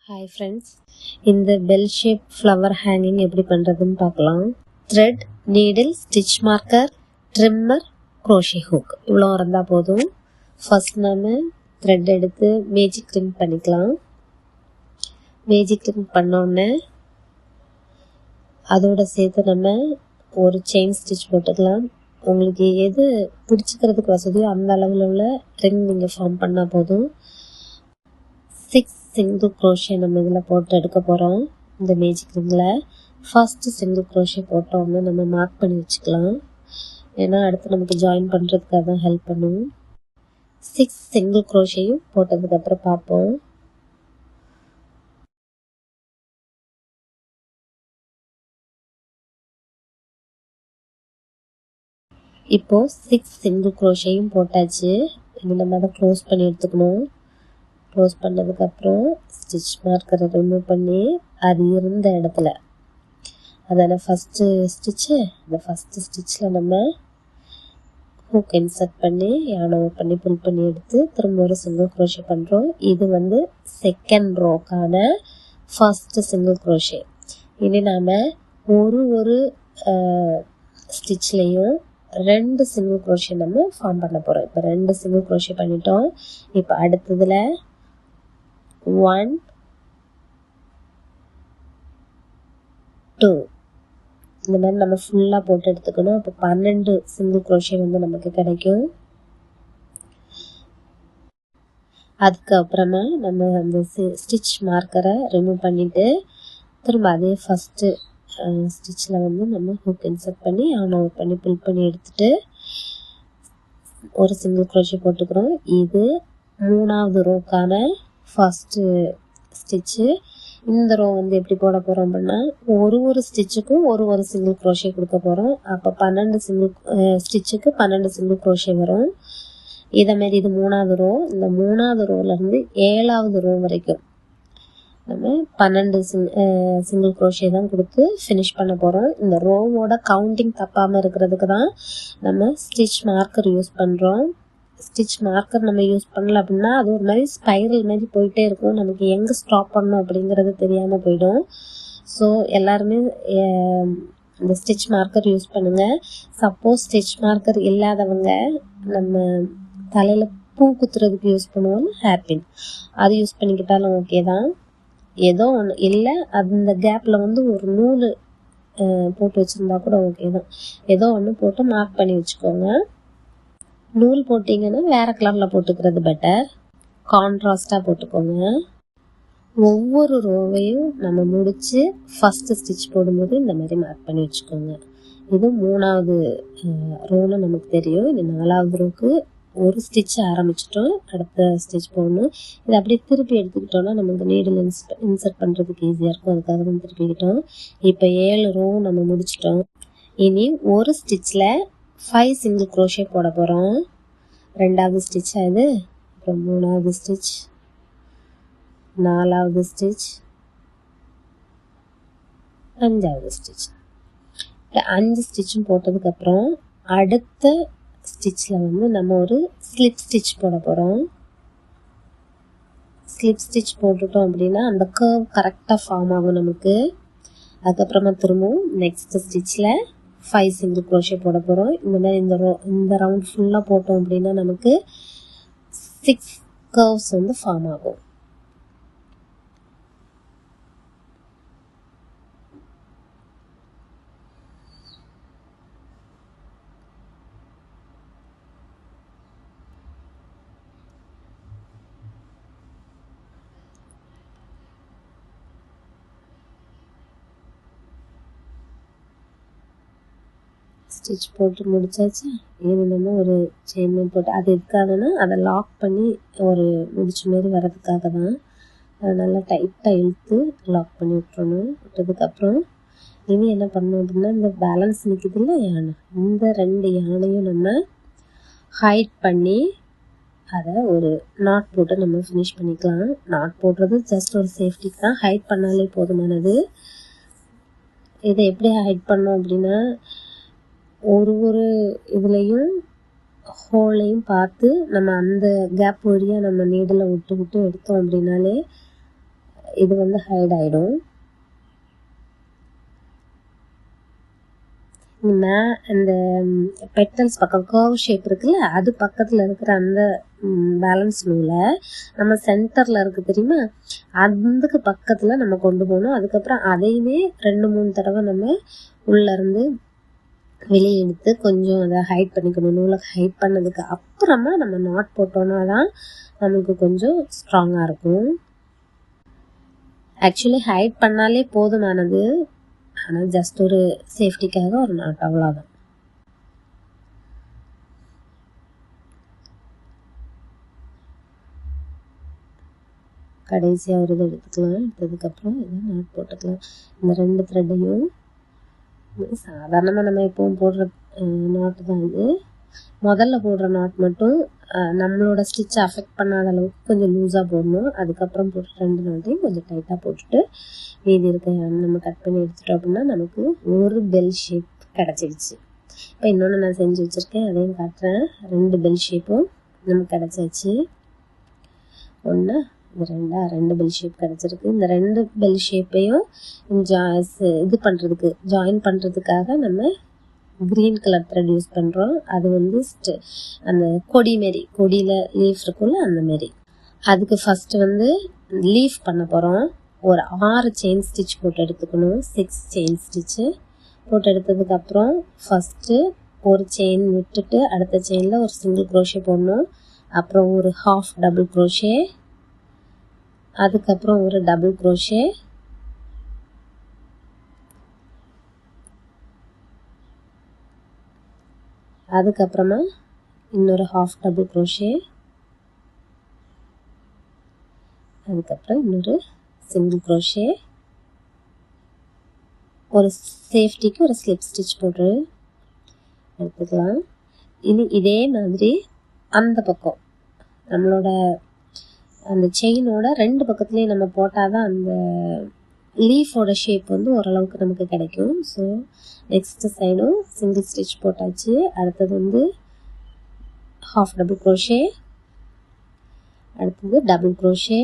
Hi friends, இந்த bell shape flower hanging எப்படி பண்ணுறதுன்னு பார்க்கலாம். Thread, needle, stitch marker, trimmer, crochet hook இவ்வளோ இருந்தால் போதும். ஃபஸ்ட் நம்ம த்ரெட் எடுத்து மேஜிக் ரிங் பண்ணிக்கலாம். மேஜிக் ரிங் பண்ணோடனே அதோட சேர்த்து நம்ம ஒரு செயின் ஸ்டிச் போட்டுக்கலாம். உங்களுக்கு எது பிடிச்சிக்கிறதுக்கு வசதியோ அந்த அளவில் உள்ள ரிங் நீங்கள் ஃபார்ம் பண்ணால் போதும். 6 சிங்கிள் க்ரோஷே நம்ம இதில் போட்டு எடுக்க போகிறோம். இந்த மேஜிக் ரிங்கில் ஃபஸ்ட்டு சிங்கிள் க்ரோஷே போட்டோம்னா நம்ம மார்க் பண்ணி வச்சுக்கலாம். ஏன்னா அடுத்து நமக்கு ஜாயின் பண்ணுறதுக்காக தான் ஹெல்ப் பண்ணும். 6 சிங்கிள் க்ரோஷேயும் போட்டதுக்கப்புறம் பார்ப்போம். இப்போது 6 சிங்கிள் க்ரோஷேயும் போட்டாச்சு. இது நம்ம அதை க்ளோஸ் பண்ணி எடுத்துக்கணும். க்ளோஸ் பண்ணதுக்கப்புறம் ஸ்டிச் மார்க்கரை ரிமூவ் பண்ணி அது இருந்த இடத்துல அதான ஃபஸ்ட்டு ஸ்டிச்சு, இந்த ஃபஸ்ட்டு ஸ்டிச்சில் நம்ம ஹூக் இன்சர்ட் பண்ணி யானை பண்ணி புல் பண்ணி எடுத்து திரும்ப ஒரு சிங்கிள் க்ரோஷே பண்ணுறோம். இது வந்து செகண்ட் ரோக்கான ஃபஸ்ட்டு சிங்கிள் க்ரோஷே. இனி நாம் ஒரு ஸ்டிச்லேயும் 2 சிங்கிள் க்ரோஷே நம்ம ஃபார்ம் பண்ண போகிறோம். இப்போ 2 சிங்கிள் க்ரோஷே பண்ணிட்டோம். இப்போ அடுத்ததில் 1 2 இந்த மாதிரி நம்ம ஃபுல்லாக போட்டு எடுத்துக்கணும். அப்போ 12 சிங்கிள் க்ரோஷே வந்து நமக்கு கிடைக்கும். அதுக்கப்புறமா நம்ம அந்த ஸ்டிச் மார்க்கரை ரிமூவ் பண்ணிவிட்டு திரும்ப அதே ஃபஸ்ட்டு ஸ்டிச்சில் வந்து நம்ம ஹூக் இன்சர்ட் பண்ணி ஆன் பண்ணி புல் பண்ணி எடுத்துகிட்டு ஒரு சிங்கிள் க்ரோஷே போட்டுக்கிறோம். இது 3வது ரோக்கான ஃபஸ்ட்டு ஸ்டிச்சு. இந்த ரோ வந்து எப்படி போட போகிறோம் அப்படின்னா ஒரு ஸ்டிச்சுக்கும் ஒரு சிங்கிள் க்ரோஷே கொடுக்க போகிறோம். அப்போ 12 ஸ்டிச்சுக்கு 12 சிங்கிள் க்ரோஷே வரும். இதேமாரி இது 3வது ரோ. இந்த 3வது ரோலேருந்து 7வது ரோ வரைக்கும் நம்ம 12 சிங்கிள் க்ரோஷே தான் கொடுத்து ஃபினிஷ் பண்ண போகிறோம். இந்த ரோவோட கவுண்டிங் தப்பாமல் இருக்கிறதுக்கு தான் நம்ம ஸ்டிச் மார்க்கர் யூஸ் பண்ணுறோம். ஸ்டிச் மார்க்கர் நம்ம யூஸ் பண்ணல அப்படின்னா அது ஒரு மாதிரி ஸ்பைரல் மாதிரி போயிட்டே இருக்கும். நமக்கு எங்கே ஸ்டாப் பண்ணணும் அப்படிங்கிறது தெரியாமல் போயிடும். ஸோ எல்லாருமே இந்த ஸ்டிச் மார்க்கர் யூஸ் பண்ணுங்கள். சப்போஸ் ஸ்டிச் மார்க்கர் இல்லாதவங்க நம்ம தலையில் பூ குத்துறதுக்கு யூஸ் பண்ணுவோம், ஹேர்பின், அது யூஸ் பண்ணிக்கிட்டாலும் ஓகே தான். ஏதோ ஒன்று இல்லை, அந்த கேப்பில் வந்து ஒரு நூல் போட்டு வச்சுருந்தா கூட ஓகே தான். ஏதோ ஒன்று போட்டு மார்க் பண்ணி வச்சுக்கோங்க. நூல் போட்டிங்கன்னா வேறு கலரில் போட்டுக்கிறது பெட்டர். கான்ட்ராஸ்டாக போட்டுக்கோங்க. ஒவ்வொரு ரோவையும் நம்ம முடித்து ஃபஸ்ட்டு ஸ்டிச் போடும்போது இந்த மாதிரி மார்க் பண்ணி வச்சுக்கோங்க. இது 3வது ரோன்னு நமக்கு தெரியும். இது 4வது ரோக்கு ஒரு ஸ்டிச் ஆரம்பிச்சிட்டோம், அடுத்த ஸ்டிச் போடணும். இதை அப்படியே திருப்பி எடுத்துக்கிட்டோம்னா நமக்கு நீடில் இன்சர்ட் பண்ணுறதுக்கு ஈஸியாக இருக்கும். அதுக்காக தான் திருப்பிக்கிட்டோம். இப்போ 7 ரோ நம்ம முடிச்சிட்டோம். இனி ஒரு ஸ்டிச்சில் 5 சிங்கிள் க்ரோஷே போட போகிறோம். 2வது ஸ்டிச் அது, அப்புறம் 3வது ஸ்டிச், 4வது ஸ்டிச், 5வது ஸ்டிச். 5 ஸ்டிச்சும் போட்டதுக்கப்புறம் அடுத்த ஸ்டிச்சில் வந்து நம்ம ஒரு ஸ்லிப் ஸ்டிச் போட போகிறோம். ஸ்லிப் ஸ்டிச் போட்டுட்டோம் அப்படின்னா அந்த கர்வ் கரெக்டாக ஃபார்ம் ஆகும் நமக்கு. அதுக்கப்புறமா திரும்பவும் நெக்ஸ்ட் ஸ்டிச்சில் 5 சிங்கிள் க்ரோஷே போட போகிறோம். இந்த மாதிரி இந்த ரவுண்ட் ஃபுல்லாக போட்டோம் அப்படின்னா நமக்கு 6 கர்வ்ஸ் வந்து ஃபார்ம் ஆகும். ஸ்டிச் போட்டு முடிச்சாச்சு. இது நம்ம ஒரு செயின் போட்டு அது எதுக்காகனா அதை லாக் பண்ணி ஒரு முடிச்ச மாரி வர்றதுக்காக தான். அதை நல்லா டைட்டாக இழுத்து லாக் பண்ணி விட்டுறணும். விட்டதுக்கப்புறம் இனி என்ன பண்ணணும் அப்படின்னா இந்த பேலன்ஸ் நிற்கிதுல்ல யானை, இந்த 2 யானையும் நம்ம ஹைட் பண்ணி அதை ஒரு நாட் போட்டு நம்ம ஃபினிஷ் பண்ணிக்கலாம். நாட் போடுறது ஜஸ்ட் ஒரு சேஃப்டிக்கு தான், ஹைட் பண்ணாலே போதுமானது. இதை எப்படி ஹைட் பண்ணோம் அப்படின்னா ஒரு இதுலேயும் ஹோலையும் பார்த்து நம்ம அந்த கேப் வழியாக நம்ம நீடில் விட்டு எடுத்தோம் அப்படின்னாலே இது வந்து ஹைட் ஆகிடும். இந்த பெட்டல்ஸ் பக்கம் கர்வ் ஷேப் இருக்குல்ல, அது பக்கத்தில் இருக்கிற அந்த பேலன்ஸ் நூலை நம்ம சென்டரில் இருக்குது தெரியுமா, அதுக்கு பக்கத்தில் நம்ம கொண்டு போகணும். அதுக்கப்புறம் அதையுமே 2-3 தடவை நம்ம உள்ளேருந்து வெளியே எடுத்து கொஞ்சம் அதை ஹைட் பண்ணிக்கணும். நூலை ஹைட் பண்ணதுக்கு அப்புறமா நம்ம நாட் போட்டோம்னா தான் நம்மளுக்கு கொஞ்சம் ஸ்ட்ராங்காக இருக்கும். ஆக்சுவலி ஹைட் பண்ணாலே போதுமானது, ஆனால் ஜஸ்ட் ஒரு சேஃப்டிக்காக ஒரு நாட், அவ்வளோதான். கடைசியாக ஒரு இது எடுத்துக்கலாம். எடுத்ததுக்கப்புறம் இதை நாட் போட்டுக்கலாம். இந்த 2 த்ரெட்டையும் சாதாரணமாக நம்ம எப்பவும் போடுற நாட்டு தான் இது. முதல்ல போடுற நாட் மட்டும் நம்மளோட ஸ்டிச் அஃபெக்ட் பண்ணாத அளவுக்கு கொஞ்சம் லூஸாக போடணும். அதுக்கப்புறம் போட்டு 2 நாட்டையும் கொஞ்சம் டைட்டாக போட்டுட்டு மீதி இருக்க நம்ம கட் பண்ணி எடுத்துட்டோம் அப்படின்னா நமக்கு ஒரு பெல் ஷேப் கிடச்சிடுச்சு. இப்போ இன்னொன்று நான் செஞ்சு வச்சுருக்கேன், அதையும் காட்டுறேன். 2 பெல் ஷேப்பும் நமக்கு கிடச்சாச்சு. 1 2 பெல் ஷேப் கிடச்சிருக்கு. இந்த 2 பெல் ஷேப்பையும் இது பண்ணுறதுக்கு ஜாயின் பண்ணுறதுக்காக நம்ம க்ரீன் கலர் த்ரெட் யூஸ் பண்ணுறோம். அது வந்து அந்த கொடி மாரி, கொடியில் லீஃப் இருக்கும்ல அந்த மாரி. அதுக்கு ஃபஸ்ட்டு வந்து லீஃப் பண்ண போகிறோம். ஒரு 6 செயின் ஸ்டிச் போட்டு எடுத்துக்கணும். 6 செயின் ஸ்டிச்சு போட்டு எடுத்ததுக்கப்புறம் ஃபஸ்ட்டு ஒரு செயின் விட்டுட்டு அடுத்த செயினில் ஒரு சிங்கிள் க்ரோஷே போடணும். அப்புறம் ஒரு ஹாஃப் டபுள் க்ரோஷே, அதுக்கப்புறம் ஒரு டபுள் க்ரோஷே, அதுக்கப்புறமா இன்னொரு ஹாஃப் டபுள் க்ரோஷே, அதுக்கப்புறம் இன்னொரு சிங்கிள் க்ரோஷே, ஒரு சேஃப்டிக்கு ஒரு ஸ்லிப் ஸ்டிச் போட்டு எடுத்துக்கலாம். இனி இதே மாதிரி அந்த பக்கம் நம்மளோட அந்த செயினோட 2 பக்கத்துலேயும் நம்ம போட்டால் தான் அந்த லீஃபோட ஷேப் வந்து ஓரளவுக்கு நமக்கு கிடைக்கும். ஸோ நெக்ஸ்ட் சைடும் சிங்கிள் ஸ்டிச் போட்டாச்சு. அடுத்தது வந்து ஹாஃப் டபுள் க்ரோஷே, அடுத்தது டபுள் க்ரோஷே.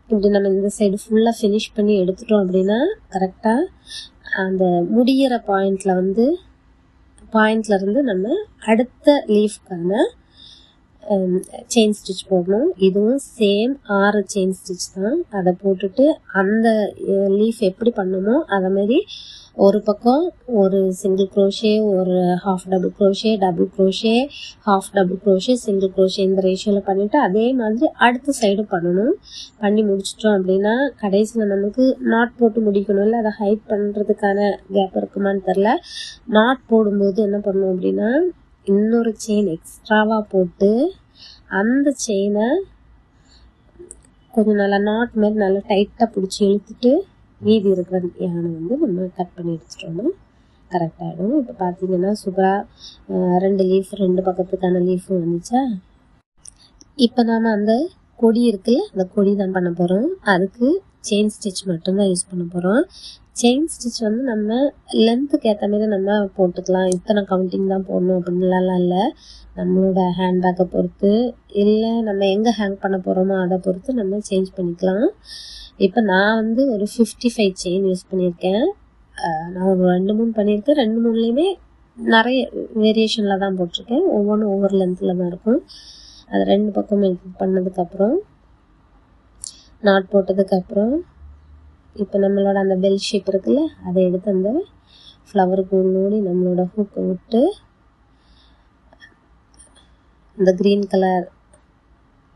இப்படி நம்ம இந்த சைடு ஃபுல்லாக ஃபினிஷ் பண்ணி எடுத்துட்டோம் அப்படின்னா கரெக்டாக அந்த முடிகிற பாயிண்ட்லேருந்து நம்ம அடுத்த லீஃப்கான செயின் ஸ்டிச் போடணும். இதுவும் சேம் 6 செயின் ஸ்டிச் தான். அதை போட்டுட்டு அந்த லீஃப் எப்படி பண்ணணுமோ அதை மாதிரி ஒரு பக்கம் ஒரு சிங்கிள் க்ரோஷே, ஒரு half double crochet, double crochet, half double crochet, single crochet, இந்த ரேஷியோவில் பண்ணிவிட்டு அதே மாதிரி அடுத்த சைடும் பண்ணணும். பண்ணி முடிச்சிட்டோம் அப்படின்னா கடைசியில் நமக்கு நாட் போட்டு முடிக்கணும்ல, அதை ஹைட் பண்ணுறதுக்கான கேப் இருக்குமான்னு தெரில. நாட் போடும்போது என்ன பண்ணணும் அப்படின்னா இன்னொரு செயின் எக்ஸ்ட்ராவாக போட்டு அந்த செயினை கொஞ்சம் நல்லா நாட் மாதிரி நல்லா டைட்டாக பிடிச்சி இழுத்துட்டு மீதி இருக்கிற யானை வந்து நம்ம கட் பண்ணி எடுத்துட்டோம்னா கரெக்டாகிடும். இப்போ பார்த்தீங்கன்னா சூப்பராக 2 லீஃப் 2 பக்கத்துக்கான லீஃபும் வந்துச்சா. இப்போ நாம் அந்த கொடி இருக்குல்ல, அந்த கொடி தான் பண்ண போகிறோம். அதுக்கு செயின் ஸ்டிச் மட்டும்தான் யூஸ் பண்ண போகிறோம். செயின் ஸ்டிச் வந்து நம்ம லென்த்துக்கு ஏற்ற மாதிரி நம்ம போட்டுக்கலாம். இத்தனை கவுண்டிங் தான் போடணும் அப்படின்லாம் இல்லை. நம்மளோட ஹேண்ட்பேக்கை பொறுத்து இல்லை நம்ம எங்கே ஹேங் பண்ண போகிறோமோ அதை பொறுத்து நம்ம சேஞ்ச் பண்ணிக்கலாம். இப்போ நான் வந்து ஒரு 55 செயின் யூஸ் பண்ணியிருக்கேன். நான் ஒரு 2-3 பண்ணியிருக்கேன். 2-3லேயுமே நிறைய வேரியேஷனில் தான் போட்டிருக்கேன். ஒவ்வொன்றும் ஒவ்வொரு லென்த்தில் தான் இருக்கும். அது 2 பக்கமும் எடுத்து பண்ணதுக்கப்புறம் நாட் போட்டதுக்கப்புறம் இப்போ நம்மளோட அந்த பெல் ஷேப் இருக்குல்ல, அதை எடுத்து அந்த ஃப்ளவருக்கு மூடி நம்மளோட ஹூக்கை விட்டு அந்த க்ரீன் கலர்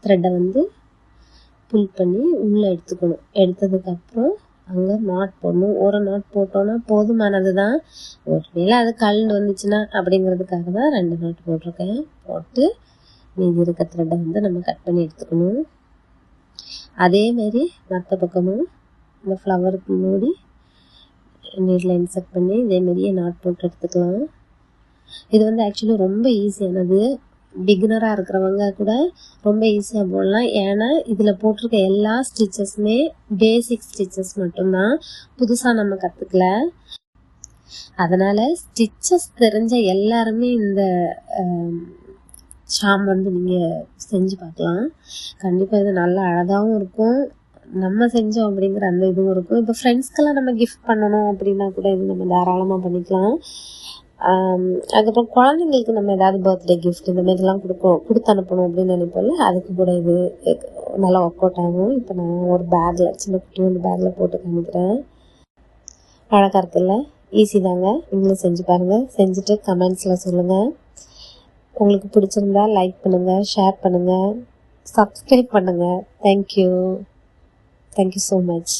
த்ரெட்டை வந்து புல் பண்ணி உள்ளே எடுத்துக்கணும். எடுத்ததுக்கப்புறம் அங்கே நாட் போடணும். ஒரு நாட் போட்டோன்னா போதுமானது தான். ஒருவேளை அது கலந்து வந்துச்சுன்னா அப்படிங்கிறதுக்காக தான் 2 நாட் போட்டிருக்கேன். போட்டு மீதி இருக்க த்ரெட்டை வந்து நம்ம கட் பண்ணி எடுத்துக்கணும். அதேமாரி மற்ற பக்கமும் இந்த ஃப்ளவருக்கு மூடி நீடில் இன்சர்ட் பண்ணி இதேமாரியே நாட் போட்டு எடுத்துக்கலாம். இது வந்து ஆக்சுவலி ரொம்ப ஈஸியானது. பிகினராக இருக்கிறவங்க கூட ரொம்ப ஈஸியாக போடலாம். ஏன்னா இதில் போட்டிருக்க எல்லா ஸ்டிச்சஸுமே பேசிக் ஸ்டிச்சஸ் மட்டும்தான், புதுசாக நம்ம கற்றுக்கல. அதனால் ஸ்டிச்சஸ் தெரிஞ்ச எல்லாருமே இந்த ஷாம் வந்து நீங்கள் செஞ்சு பார்க்கலாம். கண்டிப்பாக இது நல்லா அழகாகவும் இருக்கும், நம்ம செஞ்சோம் அப்படிங்கிற அந்த இதுவும் இருக்கும். இப்போ ஃப்ரெண்ட்ஸ்க்கெல்லாம் நம்ம கிஃப்ட் பண்ணணும் அப்படின்னா கூட இது நம்ம தாராளமாக பண்ணிக்கலாம். அதுக்கப்புறம் குழந்தைங்களுக்கு நம்ம ஏதாவது பர்த்டே கிஃப்ட் இந்த மாதிரிலாம் கொடுத்து அனுப்பணும் அப்படின்னு நினைப்போம்ல, அதுக்கு கூட இது நல்லா ஒர்க் அவுட் ஆகும். இப்போ நான் ஒரு பேக்கில் சின்ன குட்டி பேக்கில் போட்டு காமிக்கிறேன். அழகாக இருக்குல்ல, ஈஸி தாங்க. நீங்களும் செஞ்சு பாருங்கள். செஞ்சுட்டு கமெண்ட்ஸில் சொல்லுங்கள். உங்களுக்கு பிடிச்சிருந்தா லைக் பண்ணுங்கள், ஷேர் பண்ணுங்கள், சப்ஸ்கிரைப் பண்ணுங்கள். Thank you so much.